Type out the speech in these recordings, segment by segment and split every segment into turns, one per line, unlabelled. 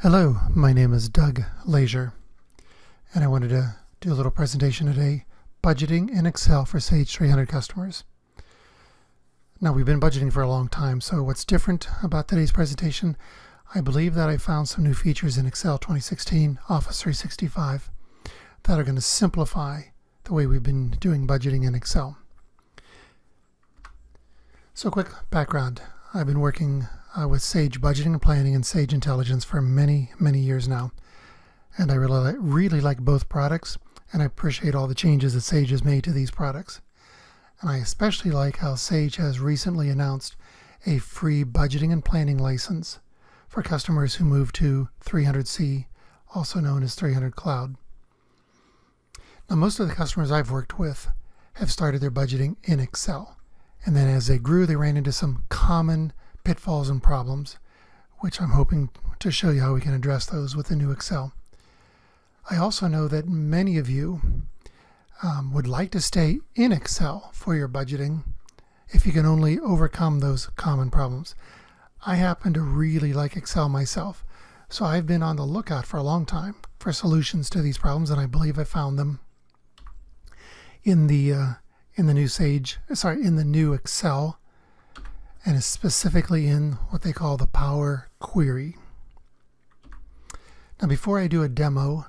Hello, my name is Doug Leisure, and I wanted to do a little presentation today, budgeting in Excel for Sage 300 customers. Now, we've been budgeting for a long time, so what's different about today's presentation? I believe that I found some new features in Excel 2016, Office 365, that are going to simplify the way we've been doing budgeting in Excel. So, quick background. I've been working with Sage Budgeting and Planning and Sage Intelligence for many years now. And I really like both products, and I appreciate all the changes that Sage has made to these products. And I especially like how Sage has recently announced a free budgeting and planning license for customers who move to 300C, also known as 300 Cloud. Now, most of the customers I've worked with have started their budgeting in Excel. And then as they grew, they ran into some common pitfalls and problems, which I'm hoping to show you how we can address those with the new Excel. I also know that many of you would like to stay in Excel for your budgeting if you can only overcome those common problems. I happen to really like Excel myself, so I've been on the lookout for a long time for solutions to these problems, and I believe I found them in the new Excel, and specifically in what they call the Power Query. Now, before I do a demo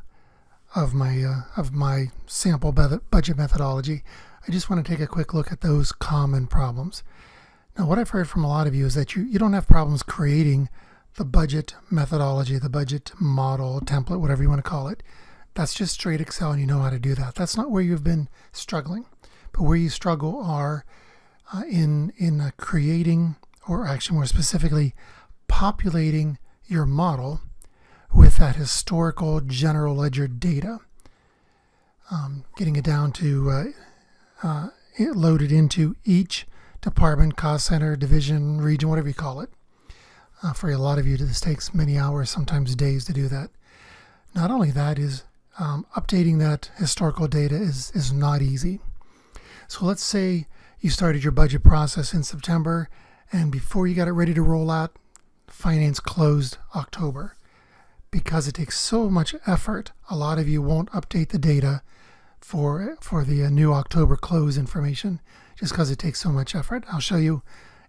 of my sample budget methodology, I just want to take a quick look at those common problems. Now, what I've heard from a lot of you is that you don't have problems creating the budget methodology, the budget model, template, whatever you want to call it. That's just straight Excel, and you know how to do that. That's not where you've been struggling. But where you struggle are in creating, or actually more specifically, populating your model with that historical general ledger data, getting it down to it loaded into each department, cost center, division, region, whatever you call it. For a lot of you, this takes many hours, sometimes days to do that. Not only that, is updating that historical data is not easy. So let's say you started your budget process in September, and before you got it ready to roll out, finance closed October. Because it takes so much effort, a lot of you won't update the data for the new October close information, just because it takes so much effort. I'll show you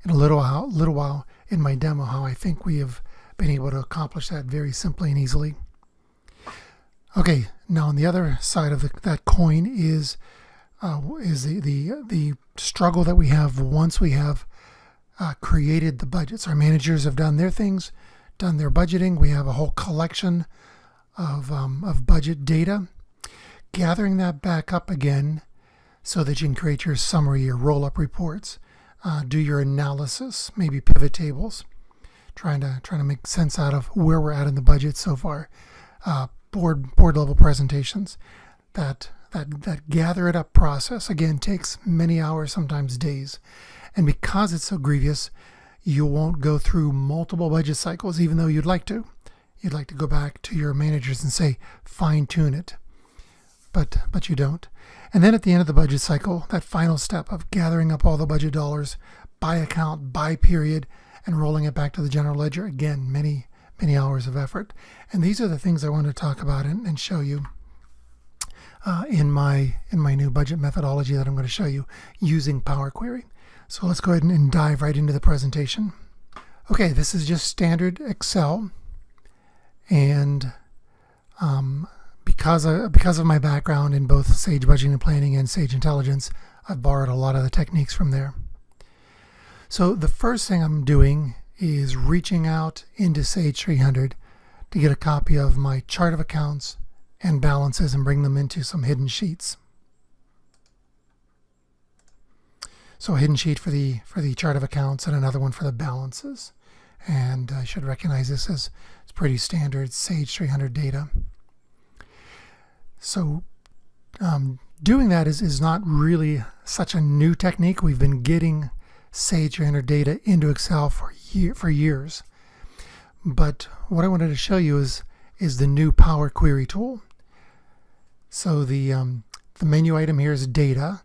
in a little while in my demo how I think we have been able to accomplish that very simply and easily. Okay, now on the other side of that coin is the struggle that we have once we have created the budgets. Our managers have done their things, done their budgeting. We have a whole collection of budget data. Gathering that back up again so that you can create your summary, your roll-up reports, do your analysis, maybe pivot tables, trying to make sense out of where we're at in the budget so far. Board level presentations. That gather it up process, again, takes many hours, sometimes days. And because it's so grievous, you won't go through multiple budget cycles, even though you'd like to. You'd like to go back to your managers and say, fine tune it. But you don't. And then at the end of the budget cycle, that final step of gathering up all the budget dollars by account, by period, and rolling it back to the general ledger, again, many hours of effort. And these are the things I want to talk about and show you in my new budget methodology that I'm going to show you using Power Query. So let's go ahead and dive right into the presentation. Okay, this is just standard Excel, and because of my background in both Sage Budgeting and Planning and Sage Intelligence, I've borrowed a lot of the techniques from there. So the first thing I'm doing is reaching out into Sage 300 to get a copy of my chart of accounts and balances and bring them into some hidden sheets. So a hidden sheet for the chart of accounts and another one for the balances. And I should recognize this as it's pretty standard Sage 300 data. So doing that is not really such a new technique. We've been getting Sage 300 data into Excel for years. But what I wanted to show you is the new Power Query tool. So the menu item here is data.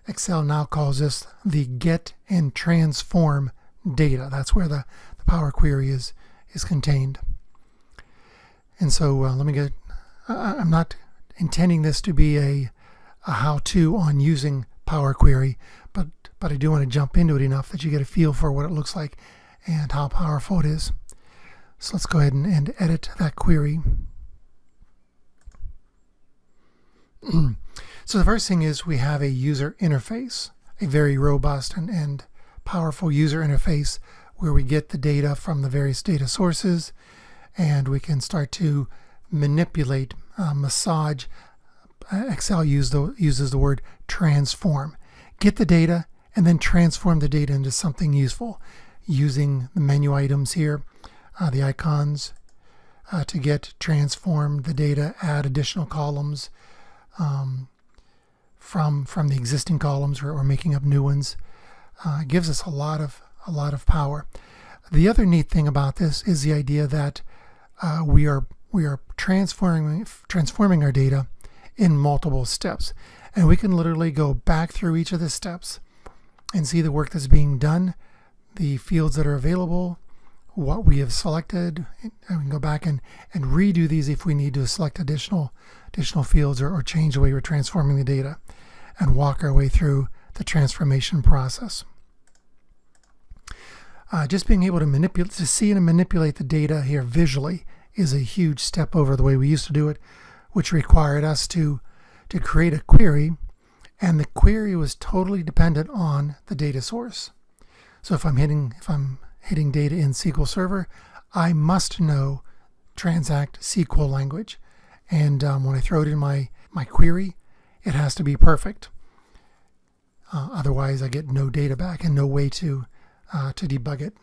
Excel now calls this the get and transform data. That's where the Power Query is contained. And so let me get, I'm not intending this to be a how-to on using Power Query, but I do want to jump into it enough that you get a feel for what it looks like and how powerful it is. So let's go ahead and edit that query. So the first thing is we have a user interface, a very robust and powerful user interface where we get the data from the various data sources, and we can start to manipulate, massage. Excel uses the word transform. Get the data and then transform the data into something useful using the menu items here, the icons, to transform the data, add additional columns from the existing columns or making up new ones. It gives us a lot of power. The other neat thing about this is the idea that we are transforming our data in multiple steps, and we can literally go back through each of the steps and see the work that's being done, the fields that are available, what we have selected, and we can go back and redo these if we need to select additional fields or change the way we're transforming the data, and walk our way through the transformation process. Just being able to see and manipulate the data here visually is a huge step over the way we used to do it, which required us to create a query, and the query was totally dependent on the data source. So if I'm hitting data in SQL Server, I must know Transact SQL language, and when I throw it in my query, it has to be perfect. Otherwise, I get no data back and no way to debug it.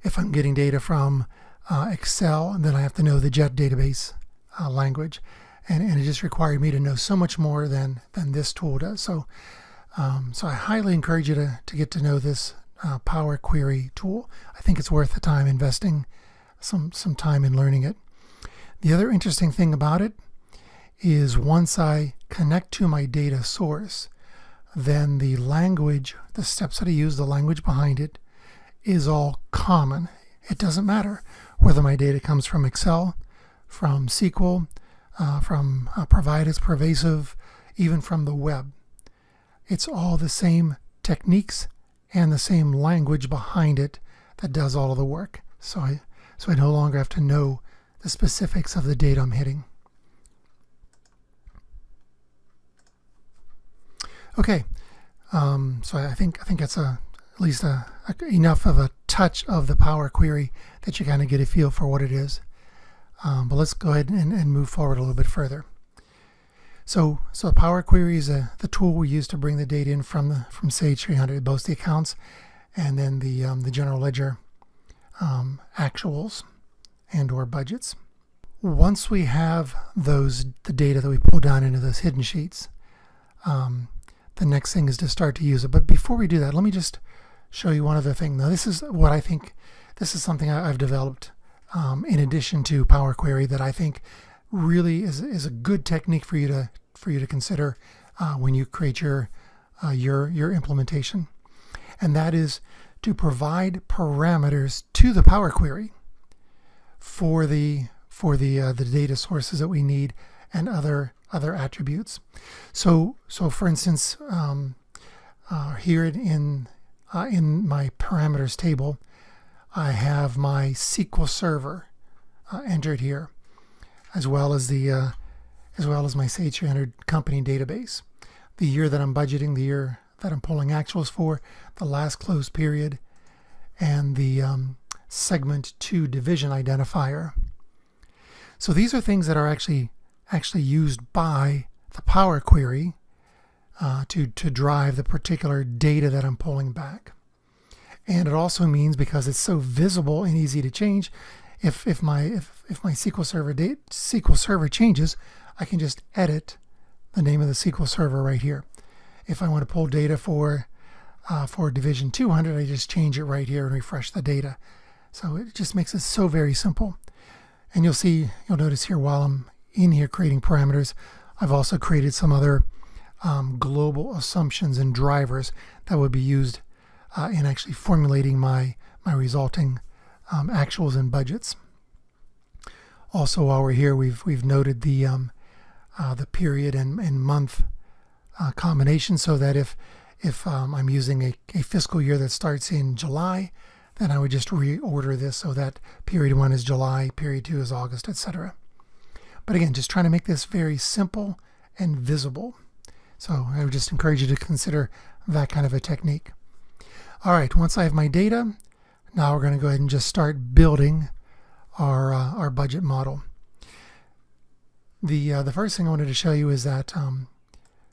If I'm getting data from Excel, then I have to know the JET database language, and it just required me to know so much more than this tool does. So I highly encourage you to get to know this Power Query tool. I think it's worth the time investing some time in learning it. The other interesting thing about it is once I connect to my data source, then the language, the steps that I use, the language behind it, is all common. It doesn't matter whether my data comes from Excel, from SQL, from Providus, Pervasive, even from the web. It's all the same techniques and the same language behind it that does all of the work. So I no longer have to know the specifics of the data I'm hitting. Okay, so I think that's at least enough of a touch of the Power Query that you kind of get a feel for what it is. But let's go ahead and move forward a little bit further. So Power Query is the tool we use to bring the data in from Sage 300, both the accounts and then the general ledger actuals and or budgets. Once we have the data that we pull down into those hidden sheets, the next thing is to start to use it. But before we do that, let me just show you one other thing. Now, this is something I've developed in addition to Power Query that I think really is a good technique for you to consider when you create your implementation, and that is to provide parameters to the Power Query for the data sources that we need and other attributes. So for instance, here in my parameters table, I have my SQL Server entered here, as well as my Sage 300 company database, the year that I'm budgeting, the year that I'm pulling actuals for, the last close period, and the segment 2 division identifier. So these are things that are actually used by the Power Query to drive the particular data that I'm pulling back. And it also means, because it's so visible and easy to change, if my SQL Server changes, I can just edit the name of the SQL Server right here. If I want to pull data for Division 200, I just change it right here and refresh the data. So it just makes it so very simple. And you'll notice here while I'm in here creating parameters, I've also created some other global assumptions and drivers that would be used in actually formulating my resulting actuals and budgets. Also, while we're here, we've noted the period and month combination, so that if I'm using a fiscal year that starts in July, then I would just reorder this so that period 1 is July, period 2 is August, etc. But again, just trying to make this very simple and visible. So I would just encourage you to consider that kind of a technique. All right, once I have my data, now we're going to go ahead and just start building our budget model. The first thing I wanted to show you is that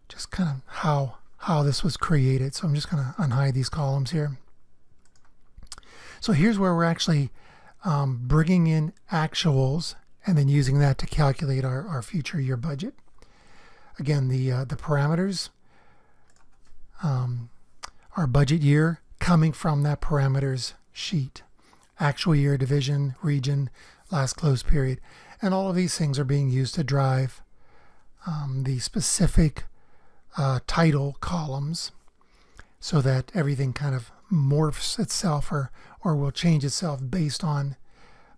just kind of how this was created. So I'm just going to unhide these columns here. So here's where we're actually bringing in actuals and then using that to calculate our future year budget. Again, the parameters, our budget year coming from that parameters sheet. Actual year, division, region, last close period. And all of these things are being used to drive the specific title columns so that everything kind of morphs itself or will change itself based on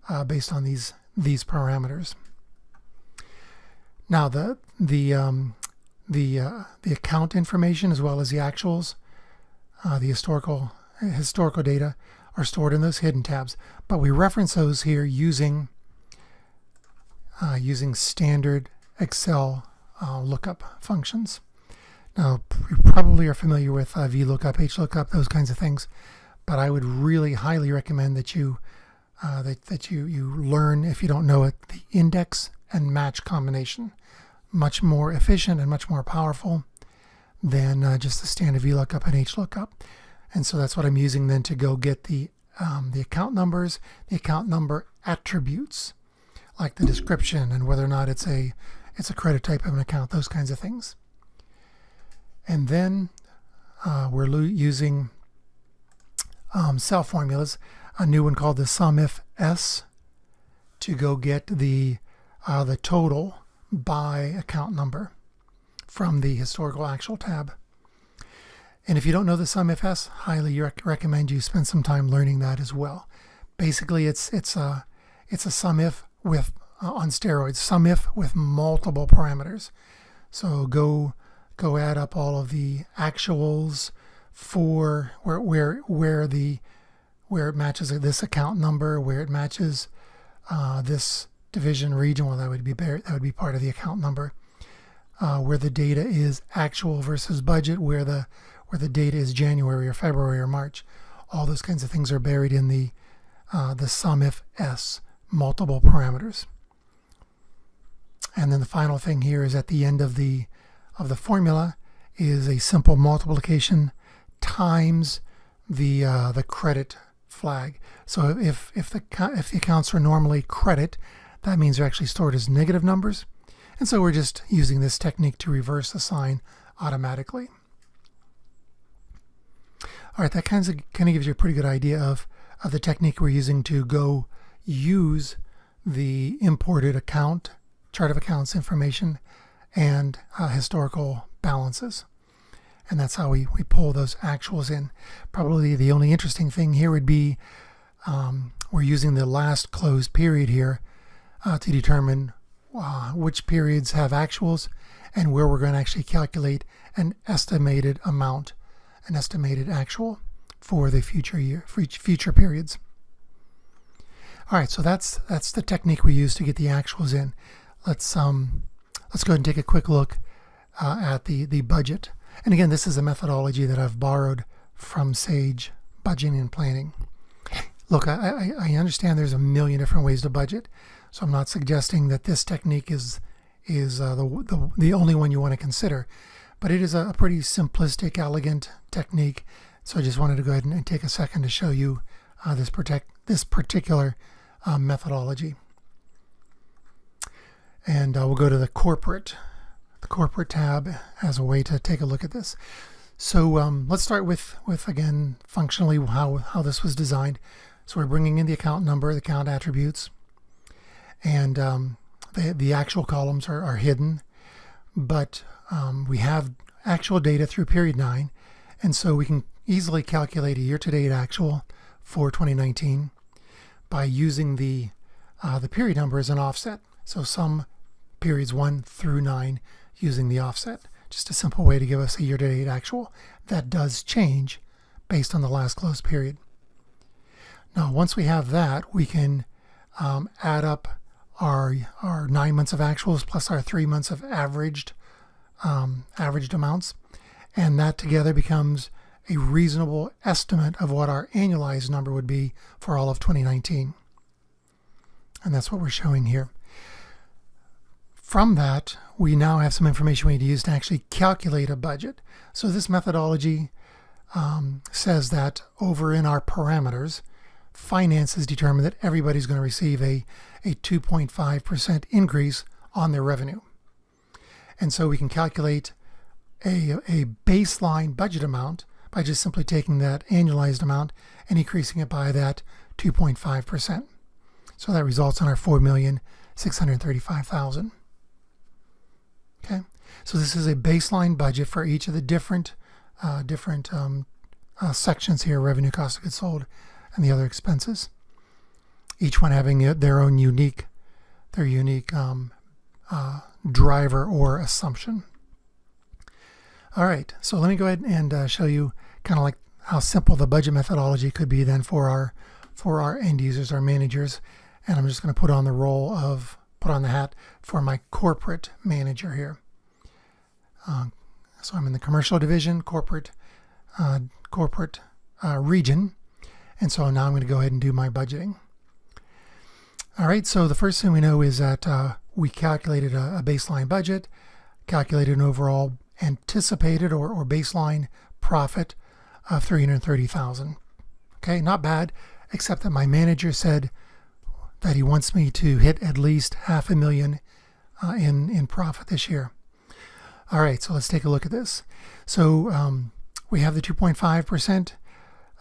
these parameters. Now the account information as well as the actuals, the historical data are stored in those hidden tabs, but we reference those here using standard Excel lookup functions. Now, you probably are familiar with VLOOKUP, HLOOKUP, those kinds of things, but I would really highly recommend that you learn, if you don't know it, the index and match combination. Much more efficient and much more powerful than just the standard VLOOKUP and HLOOKUP. And so that's what I'm using then to go get the account numbers, the account number attributes, like the description and whether or not it's a credit type of an account, those kinds of things. And then we're using cell formulas, a new one called the SUMIF S, to go get the total by account number from the historical actual tab. And if you don't know the SUMIF S, highly recommend you spend some time learning that as well. Basically, it's a SUMIF with on steroids, SUMIF with multiple parameters. So go add up all of the actuals for where it matches this account number, where it matches this division region. Well, that would be part of the account number. Where the data is actual versus budget, where the data is January or February or March. All those kinds of things are buried in the SUMIF S, multiple parameters. And then the final thing here is at the end of the formula is a simple multiplication times the credit flag. So if the accounts are normally credit, that means they're actually stored as negative numbers. And so we're just using this technique to reverse the sign automatically. All right, that kind of gives you a pretty good idea of the technique we're using to go use the imported chart of accounts information and historical balances. And that's how we pull those actuals in. Probably the only interesting thing here would be we're using the last closed period here to determine which periods have actuals and where we're going to actually calculate an estimated amount, an estimated actual for the future year, for each future periods. All right, so that's the technique we use to get the actuals in. Let's go ahead and take a quick look at the budget. And again, this is a methodology that I've borrowed from Sage Budgeting and Planning. Look, I understand there's a million different ways to budget, so I'm not suggesting that this technique is the only one you want to consider, but it is a pretty simplistic, elegant technique. So I just wanted to go ahead and take a second to show you this particular methodology. And we'll go to the corporate tab as a way to take a look at this. So let's start with again, functionally how this was designed. So we're bringing in the account number, the account attributes, and the actual columns are hidden, but we have actual data through period 9, and so we can easily calculate a year-to-date actual for 2019 by using the the period number is an offset. So sum periods 1 through 9 using the offset. Just a simple way to give us a year-to-date actual. That does change based on the last close period. Now, once we have that, we can add up our 9 months of actuals plus our 3 months of averaged amounts, and that together becomes a reasonable estimate of what our annualized number would be for all of 2019. And that's what we're showing here. From that, we now have some information we need to use to actually calculate a budget. So this methodology says that over in our parameters, finance has determined that everybody's going to receive a 2.5% increase on their revenue. And so we can calculate a baseline budget amount by just simply taking that annualized amount and increasing it by that 2.5%. So that results in our $4,635,000. Okay, so this is a baseline budget for each of the different sections here: revenue, cost of goods sold, and the other expenses. Each one having their own unique driver or assumption. All right, so let me go ahead and show you kind of like how simple the budget methodology could be then for our end users, our managers. And I'm just going to put on the hat for my corporate manager here. So I'm in the commercial division, corporate region, and so now I'm going to go ahead and do my budgeting. All right, so the first thing we know is that we calculated a baseline budget, calculated an overall anticipated or baseline profit of $330,000. Okay, not bad, except that my manager said that he wants me to hit at least $500,000 in profit this year. All right, so let's take a look at this. So we have the 2.5%,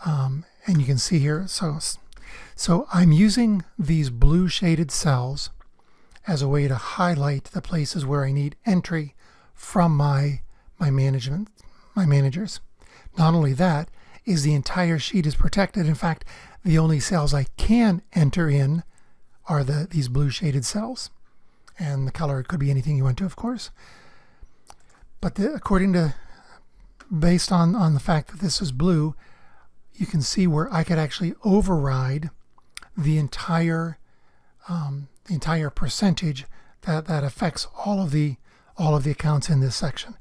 and you can see here. So I'm using these blue shaded cells as a way to highlight the places where I need entry from my managers. Not only that, is the entire sheet is protected. In fact, the only cells I can enter in are these blue shaded cells, and the color could be anything you want to, of course. But based on the fact that this is blue, you can see where I could actually override the entire percentage that affects all of the accounts in this section.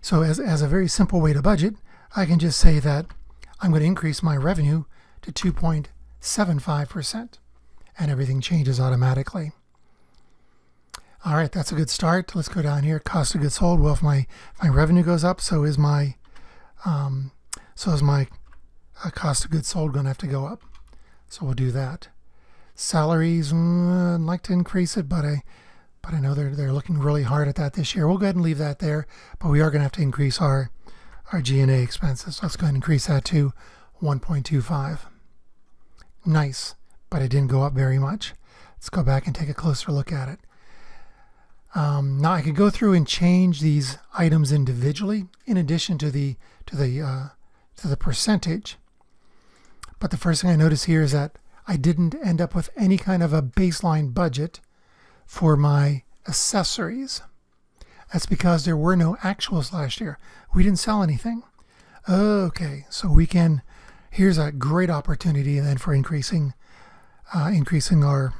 So as a very simple way to budget, I can just say that I'm going to increase my revenue to 2.75%, and everything changes automatically. All right, that's a good start. Let's go down here. Cost of goods sold. Well, if my revenue goes up, so is my cost of goods sold going to have to go up. So we'll do that. Salaries, I'd like to increase it, but I know they're looking really hard at that this year. We'll go ahead and leave that there, but we are going to have to increase our G&A expenses. So let's go ahead and increase that to 1.25. Nice, but it didn't go up very much. Let's go back and take a closer look at it. Now I could go through and change these items individually in addition to the percentage. But the first thing I notice here is that I didn't end up with any kind of a baseline budget for my accessories. That's because there were no actuals last year. We didn't sell anything. Okay, so here's a great opportunity then for increasing our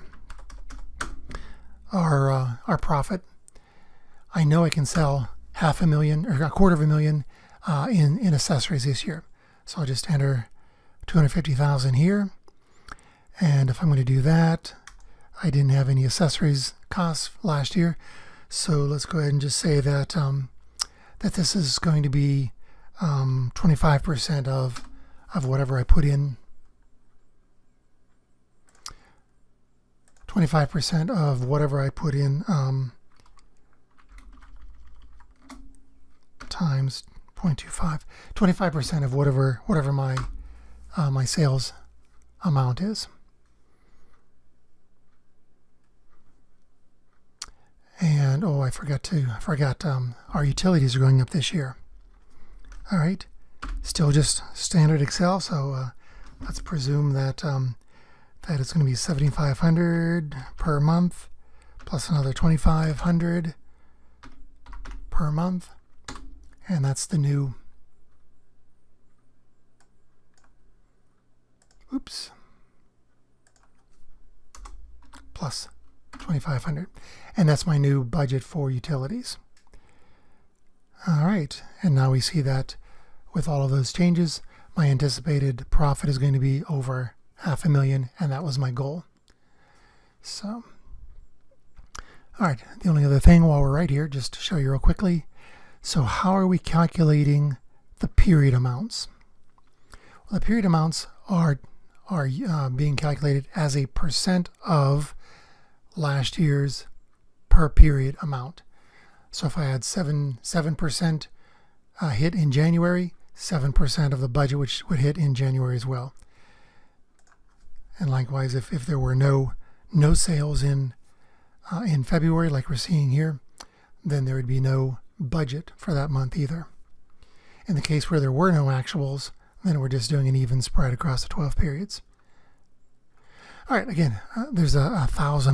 profit. I know I can sell $500,000 or $250,000 in accessories this year. So I'll just enter 250,000 here. And if I'm going to do that, I didn't have any accessories costs last year. So let's go ahead and just say that that this is going to be 25% of whatever I put in. 25% of whatever I put in times 0.25. 25% of whatever my sales amount is. And I forgot our utilities are going up this year. All right, still just standard Excel. So let's presume that that it's going to be $7,500 per month plus another $2,500 per month, and that's the new plus $2,500, and that's my new budget for utilities. All right, and now we see that with all of those changes, my anticipated profit is going to be over $500,000, and that was my goal. So, all right, the only other thing while we're right here, just to show you real quickly, so how are we calculating the period amounts? Well, the period amounts are being calculated as a percent of last year's per period amount. So if I had 7% hit in January, 7% of the budget which would hit in January as well. And likewise, if there were no sales in February, like we're seeing here, then there would be no budget for that month either. In the case where there were no actuals, then we're just doing an even spread across the 12 periods. All right, again, there's a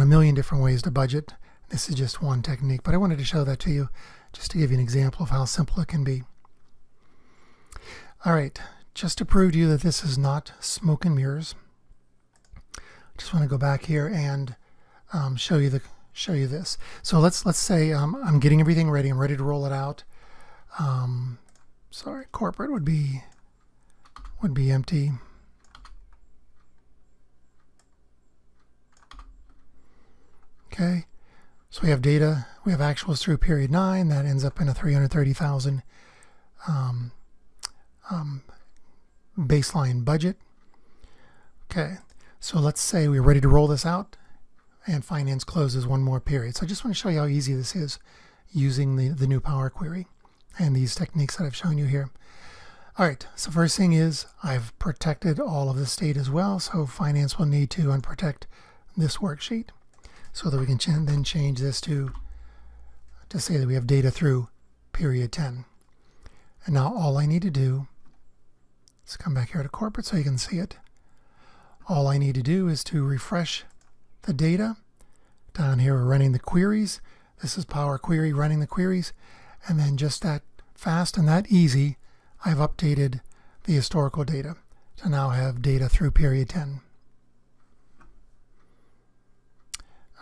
million different ways to budget. This is just one technique, but I wanted to show that to you just to give you an example of how simple it can be. All right, just to prove to you that this is not smoke and mirrors, I just want to go back here and show you this. So let's say I'm getting everything ready. I'm ready to roll it out. Sorry, corporate would be empty. Okay, so we have data. We have actuals through period 9. That ends up in a 330,000 baseline budget. Okay, so let's say we're ready to roll this out, and finance closes one more period. So I just want to show you how easy this is using the new Power Query and these techniques that I've shown you here. All right, so first thing is I've protected all of this data as well, so finance will need to unprotect this worksheet so that we can then change this to say that we have data through period 10. And now all I need to do, let's come back here to corporate so you can see it. All I need to do is to refresh the data. Down here we're running the queries. This is Power Query running the queries, and then just that fast and that easy, I've updated the historical data to now have data through period 10.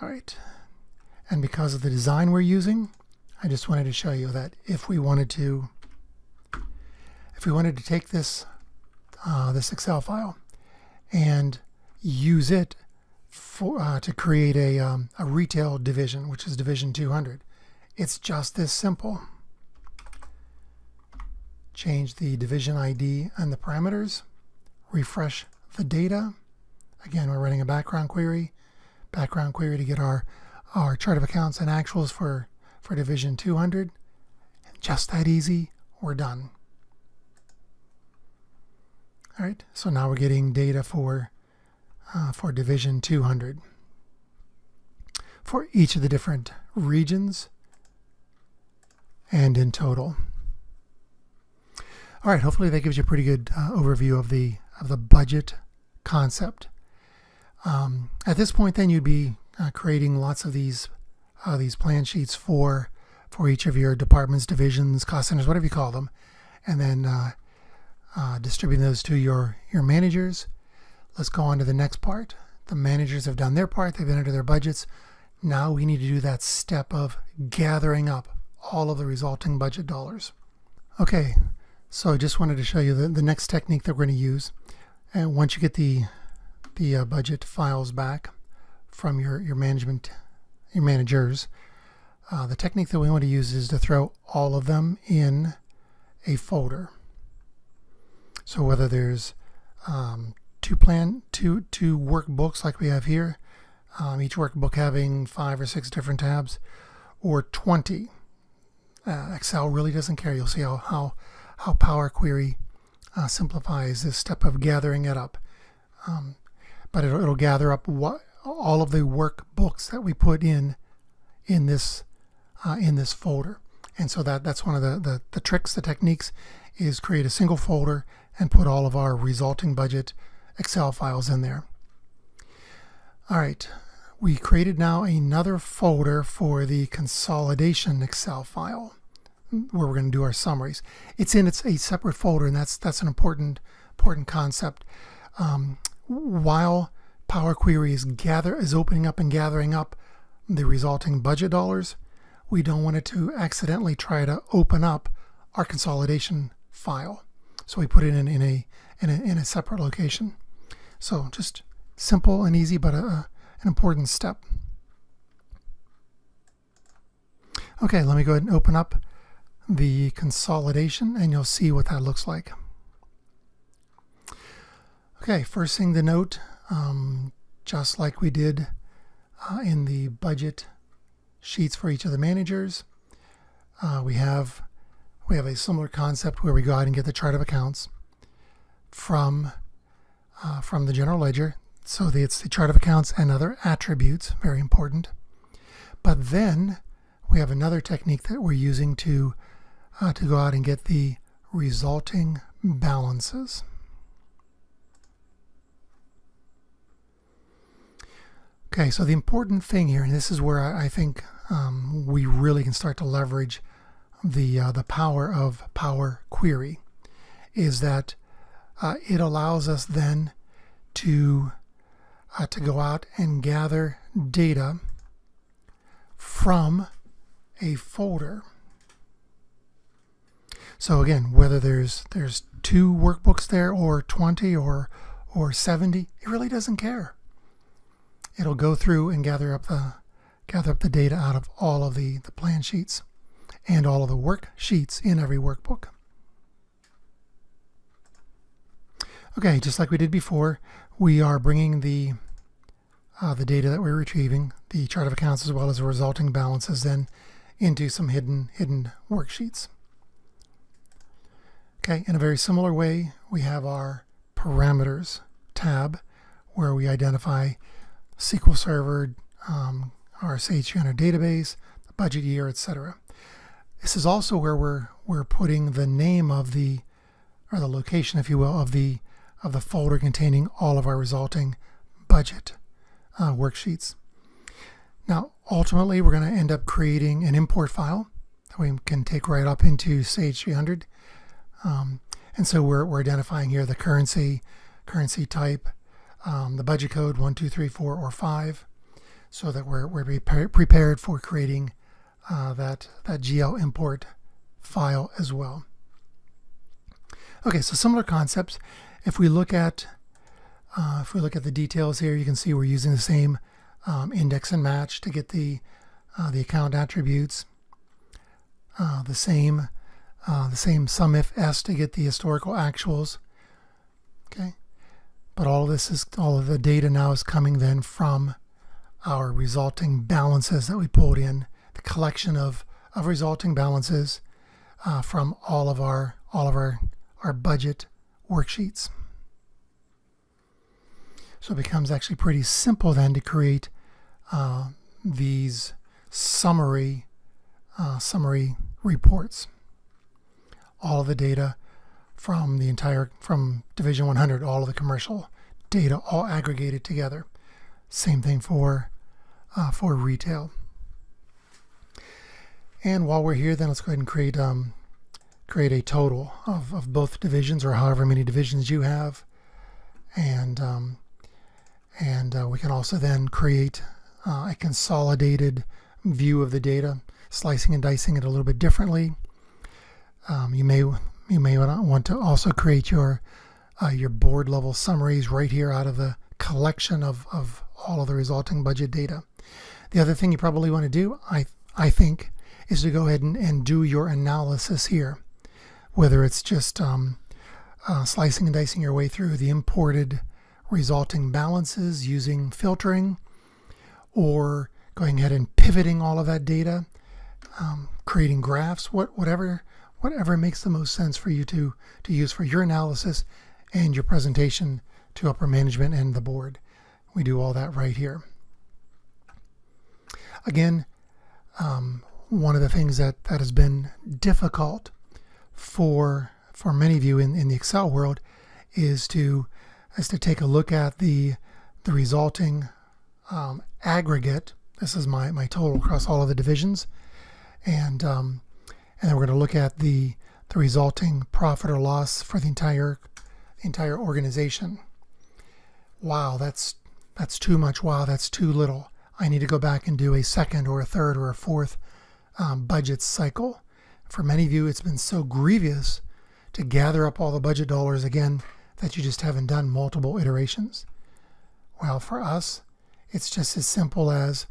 All right, and because of the design we're using, I just wanted to show you that if we wanted to take this this Excel file and use it for to create a retail division, which is division 200, it's just this simple. Change the division ID and the parameters, refresh the data. Again, we're running a background query to get our chart of accounts and actuals for division 200. Just that easy, we're done. All right, so now we're getting data for division 200 for each of the different regions and in total. All right, hopefully that gives you a pretty good overview of the budget concept. At this point, then you'd be creating lots of these plan sheets for each of your departments, divisions, cost centers, whatever you call them, and then distributing those to your managers. Let's go on to the next part. The managers have done their part. They've entered their budgets. Now we need to do that step of gathering up all of the resulting budget dollars. Okay, so I just wanted to show you the next technique that we're going to use. And once you get the budget files back from your managers, the technique that we want to use is to throw all of them in a folder. So whether there's two workbooks like we have here, each workbook having 5 or 6 different tabs, or 20. Excel really doesn't care. You'll see how Power Query simplifies this step of gathering it up. But it'll gather up all of the workbooks that we put in this folder. And so that's one of the tricks, the techniques, is create a single folder and put all of our resulting budget Excel files in there. All right, we created now another folder for the consolidation Excel file where we're going to do our summaries. It's in a separate folder, and that's an important concept. While Power Query is opening up and gathering up the resulting budget dollars, we don't want it to accidentally try to open up our consolidation file. So we put it in a separate location. So just simple and easy, but an important step. Okay, let me go ahead and open up the consolidation, and you'll see what that looks like. Okay, first thing to note, just like we did in the budget sheets for each of the managers, we have a similar concept where we go out and get the chart of accounts from the general ledger. So it's the chart of accounts and other attributes, very important. But then we have another technique that we're using to go out and get the resulting balances. Okay, so the important thing here, and this is where I think we really can start to leverage the power of Power Query, is that it allows us then to go out and gather data from a folder. So again, whether there's 2 workbooks there or 20 or 70, it really doesn't care. It'll go through and gather up the data out of all of the plan sheets and all of the worksheets in every workbook. Okay, just like we did before, we are bringing the data that we're retrieving, the chart of accounts as well as the resulting balances, then into some hidden worksheets. Okay, in a very similar way, we have our parameters tab where we identify SQL Server, our Sage 300 database, the budget year, etc. This is also where we're putting the name of the location, if you will, of the folder containing all of our resulting budget worksheets. Now, ultimately, we're going to end up creating an import file that we can take right up into Sage 300. And so we're identifying here the currency type, the budget code 1, 2, 3, 4, or 5, so that we're prepared for creating that GL import file as well. Okay, so similar concepts. If we look at the details here, you can see we're using the same index and match to get the account attributes, the same sum if s to get the historical actuals. Okay, but all of the data now is coming then from our resulting balances that we pulled in, the collection of resulting balances from all of our budget worksheets. So it becomes actually pretty simple then to create these summary reports. All of the data from Division 100, all of the commercial data, all aggregated together. Same thing for retail. And while we're here, then let's go ahead and create a total of both divisions, or however many divisions you have, and we can also then create a consolidated view of the data, slicing and dicing it a little bit differently. You may want to also create your board level summaries right here out of the collection of all of the resulting budget data. The other thing you probably want to do, I think, is to go ahead and do your analysis here, whether it's just slicing and dicing your way through the imported resulting balances using filtering, or going ahead and pivoting all of that data, creating graphs, whatever makes the most sense for you to use for your analysis and your presentation to upper management and the board. We do all that right here. Again, one of the things that has been difficult for many of you in the Excel world is to take a look at the resulting aggregate. This is my total across all of the divisions. And then we're going to look at the resulting profit or loss for the entire organization. Wow, that's too much. Wow, that's too little. I need to go back and do a second or a third or a fourth budget cycle. For many of you, it's been so grievous to gather up all the budget dollars again that you just haven't done multiple iterations. Well, for us, it's just as simple as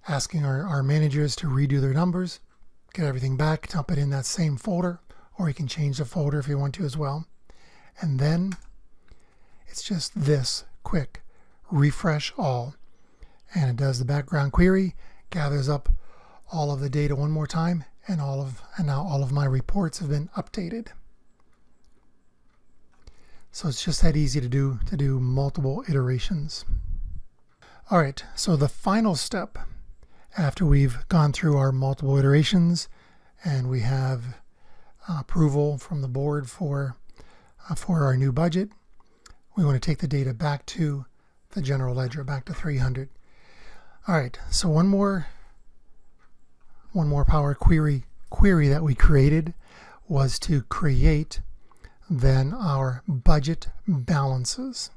asking our managers to redo their numbers, get everything back, dump it in that same folder, or you can change the folder if you want to as well. And then it's just this quick refresh all. And it does the background query, gathers up all of the data one more time, and now all of my reports have been updated. So it's just that easy to do multiple iterations. All right, so the final step after we've gone through our multiple iterations and we have approval from the board for our new budget, we want to take the data back to the general ledger, back to 300. All right, so one more Power Query that we created was to create then our budget balances.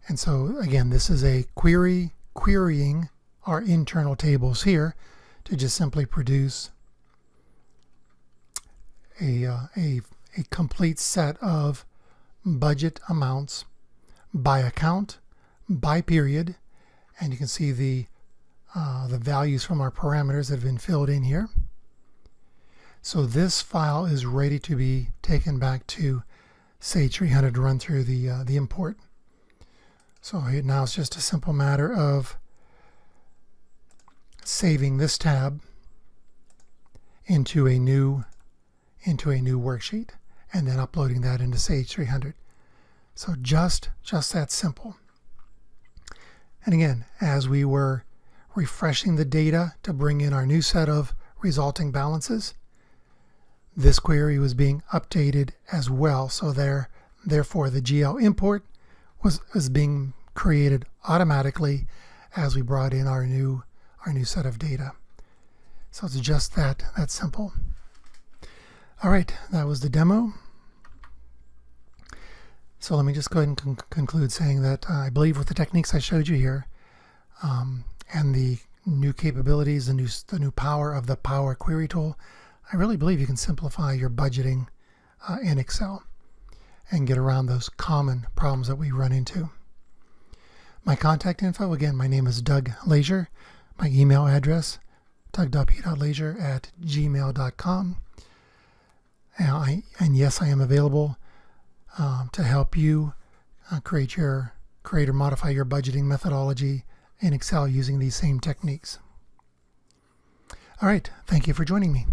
And so again, this is a query querying our internal tables here to just simply produce a complete set of budget amounts by account, by period, and you can see the values from our parameters that have been filled in here. So this file is ready to be taken back to Sage 300 to run through the import. So now it's just a simple matter of saving this tab into a new worksheet and then uploading that into Sage 300. So just that simple. And again, as we were refreshing the data to bring in our new set of resulting balances, this query was being updated as well. So therefore the GL import was being created automatically as we brought in our new set of data. So it's just that simple. All right, that was the demo. So let me just go ahead and conclude saying that I believe with the techniques I showed you here and the new capabilities, the new power of the Power Query tool, I really believe you can simplify your budgeting in Excel and get around those common problems that we run into. My contact info, again, my name is Doug Leisure. My email address, doug.p.leisure@gmail.com. And yes, I am available to help you create or modify your budgeting methodology in Excel using these same techniques. All right, thank you for joining me.